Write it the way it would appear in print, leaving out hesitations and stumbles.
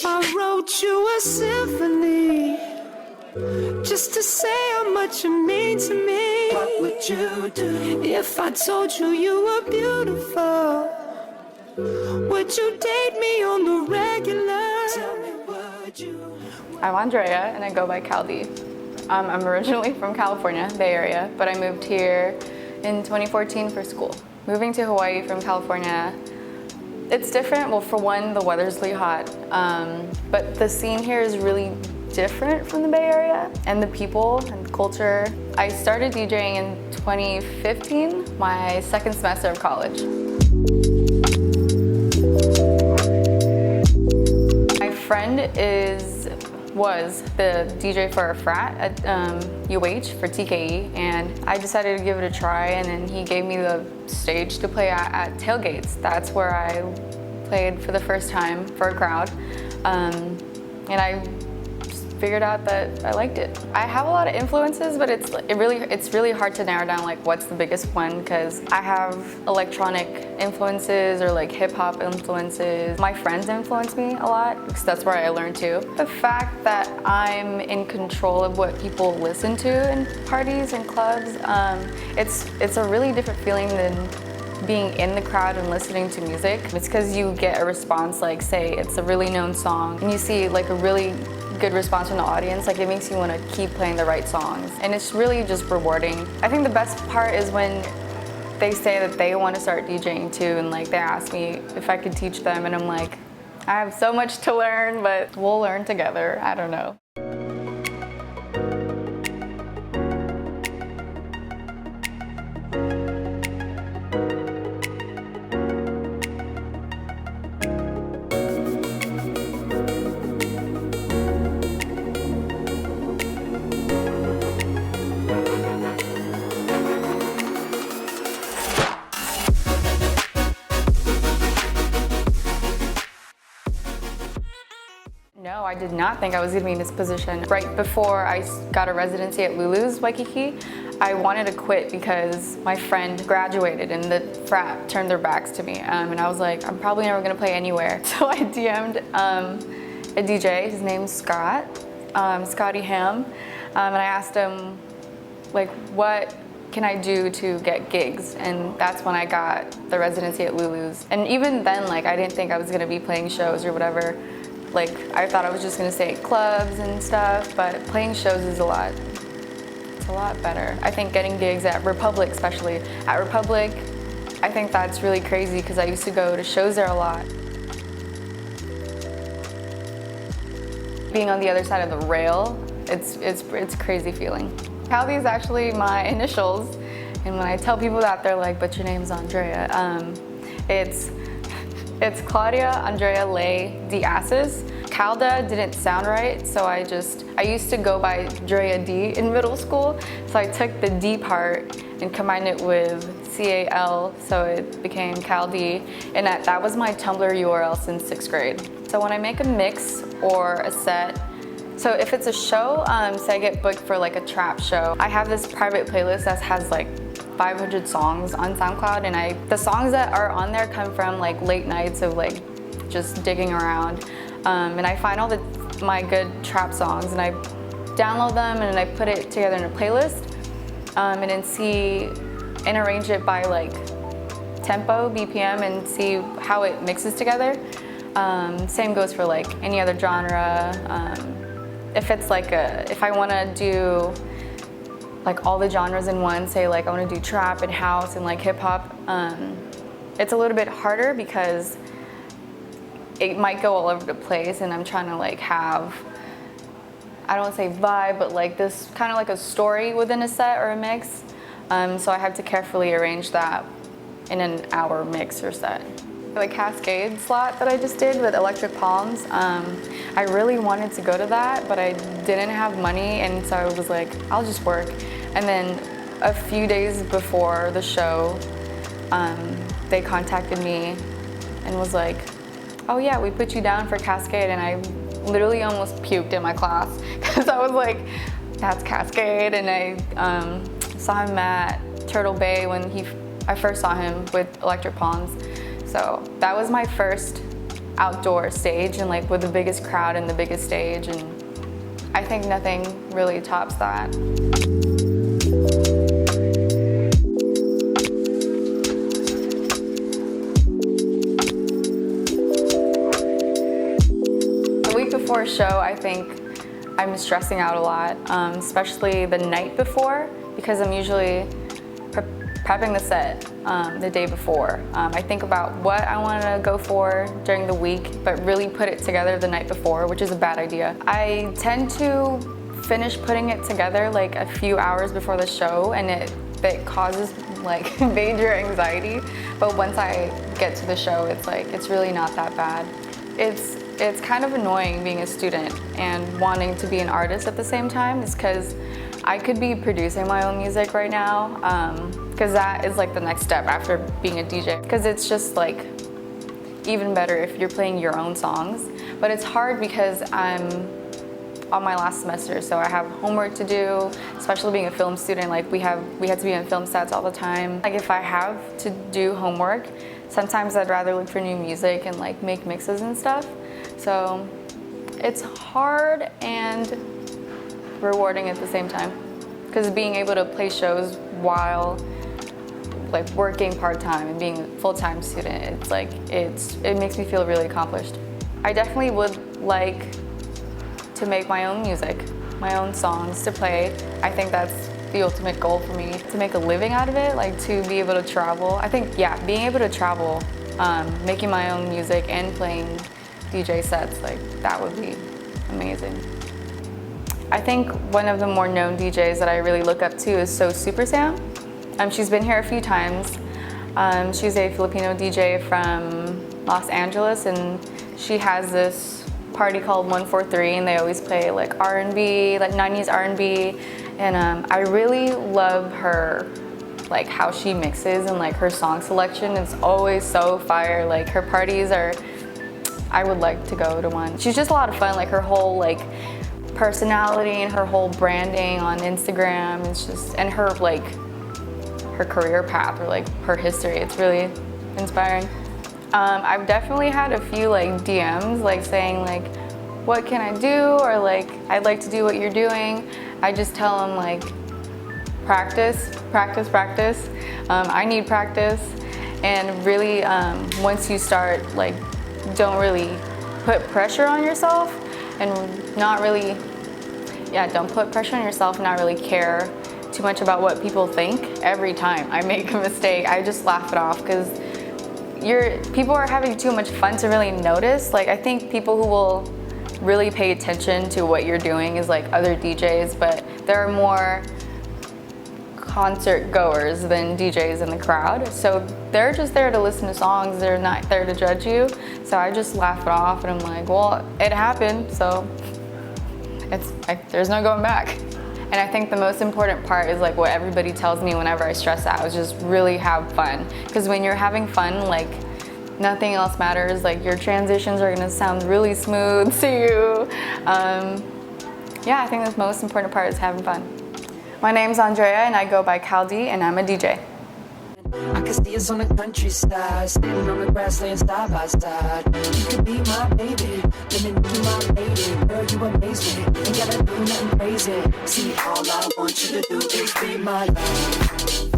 I wrote you a symphony just to say how much you mean to me. What would you do if I told you you were beautiful? Would you date me on the regular? Tell me, would you? I'm Andrea and I go by CALDEE. I'm originally from California, Bay Area, but I moved here in 2014 for school. Moving to Hawaii from California, it's different. Well, for one, the weather's really hot, but the scene here is really different from the Bay Area, and the people and culture. I started DJing in 2015, my second semester of college. My friend was the DJ for a frat at UH for TKE, and I decided to give it a try, and then he gave me the stage to play at tailgates. That's where I played for the first time for a crowd, and I just figured out that I liked it. I have a lot of influences, but it's really hard to narrow down like what's the biggest one, because I have electronic influences or like hip hop influences. My friends influence me a lot because that's where I learned too. The fact that I'm in control of what people listen to in parties and clubs, it's a really different feeling than being in the crowd and listening to music. It's because you get a response, like say it's a really known song and you see like a really good response from the audience, like it makes you want to keep playing the right songs, and it's really just rewarding. I think the best part is when they say that they want to start DJing too, and like they ask me if I could teach them, and I'm like, I have so much to learn, but we'll learn together. I don't know. No, I did not think I was gonna be in this position. Right before I got a residency at Lulu's Waikiki, I wanted to quit because my friend graduated and the frat turned their backs to me. And I was like, I'm probably never gonna play anywhere. So I DM'd a DJ, his name's Scott, Scotty Ham, and I asked him, like, what can I do to get gigs? And that's when I got the residency at Lulu's. And even then, like, I didn't think I was gonna be playing shows or whatever. Like, I thought I was just gonna stay at clubs and stuff, but playing shows is it's a lot better. I think getting gigs at Republic, especially. At Republic, I think that's really crazy because I used to go to shows there a lot. Being on the other side of the rail, it's a crazy feeling. CALDEE is actually my initials, and when I tell people that, they're like, but your name's Andrea. It's Claudia Andrea Lay Diasis. CALDEE didn't sound right, so I used to go by Drea D in middle school, so I took the D part and combined it with CAL, so it became CALDEE, and that was my Tumblr URL since 6th grade. So when I make a mix or a set, so if it's a show, say I get booked for like a trap show, I have this private playlist that has like 500 songs on SoundCloud, and the songs that are on there come from like late nights of like just digging around, and I find all my good trap songs and I download them and I put it together in a playlist, and then arrange it by like tempo, BPM, and see how it mixes together. Same goes for like any other genre. If I want to do like all the genres in one, say like I want to do trap and house and like hip hop, it's a little bit harder because it might go all over the place, and I'm trying to like have, I don't want to say vibe, but like this kind of like a story within a set or a mix. So I have to carefully arrange that in an hour mix or set. The Cascade slot that I just did with Electric Palms, I really wanted to go to that, but I didn't have money, and so I was like, I'll just work. And then a few days before the show, they contacted me and was like, oh yeah, we put you down for Cascade, and I literally almost puked in my class because I was like, that's Cascade. And I saw him at Turtle Bay when I first saw him with Electric Palms. So that was my first outdoor stage and like with the biggest crowd and the biggest stage, and I think nothing really tops that. The week before a show, I think I'm stressing out a lot, especially the night before, because I'm usually prepping the set the day before. I think about what I want to go for during the week, but really put it together the night before, which is a bad idea. I tend to finish putting it together like a few hours before the show, and it causes like major anxiety. But once I get to the show, it's really not that bad. It's kind of annoying being a student and wanting to be an artist at the same time, is because I could be producing my own music right now, because that is like the next step after being a DJ. Because it's just like even better if you're playing your own songs. But it's hard because I'm on my last semester, so I have homework to do, especially being a film student. Like we had to be in film sets all the time. Like if I have to do homework, sometimes I'd rather look for new music and like make mixes and stuff. So it's hard and rewarding at the same time, because being able to play shows while like working part-time and being a full-time student, it makes me feel really accomplished. I definitely would like to make my own music, my own songs to play. I think that's the ultimate goal for me, to make a living out of it, like to be able to travel. I think, yeah, being able to travel, making my own music and playing DJ sets, like that would be amazing. I think one of the more known DJs that I really look up to is So Super Sam. She's been here a few times. She's a Filipino DJ from Los Angeles, and she has this party called 143, and they always play like R&B, like 90s R&B, and I really love her, like how she mixes and like her song selection is always so fire. Like her parties are, I would like to go to one. She's just a lot of fun, like her whole like personality and her whole branding on Instagram, it's just, and her like her career path or like her history, it's really inspiring. I've definitely had a few like DMs like saying like, what can I do, or like I'd like to do what you're doing. I just tell them like practice, practice, practice. I need practice, and really once you start, like don't really put pressure on yourself, and not really, yeah, don't put pressure on yourself and not really care too much about what people think. Every time I make a mistake, I just laugh it off, because people are having too much fun to really notice. Like I think people who will really pay attention to what you're doing is like other DJs, but there are more concert goers than DJs in the crowd. So they're just there to listen to songs, they're not there to judge you. So I just laugh it off, and I'm like, well, it happened, so there's no going back. And I think the most important part is like what everybody tells me whenever I stress out, is just really have fun. Because when you're having fun, like nothing else matters. Like your transitions are gonna sound really smooth to you. Yeah, I think the most important part is having fun. My name's Andrea, and I go by CALDEE, and I'm a DJ. I can see us on the countryside, sitting on the grassland side by side. You could be my baby, let me be my lady. Girl, you amaze me, ain't gotta do nothing crazy. See, all I want you to do is be my love.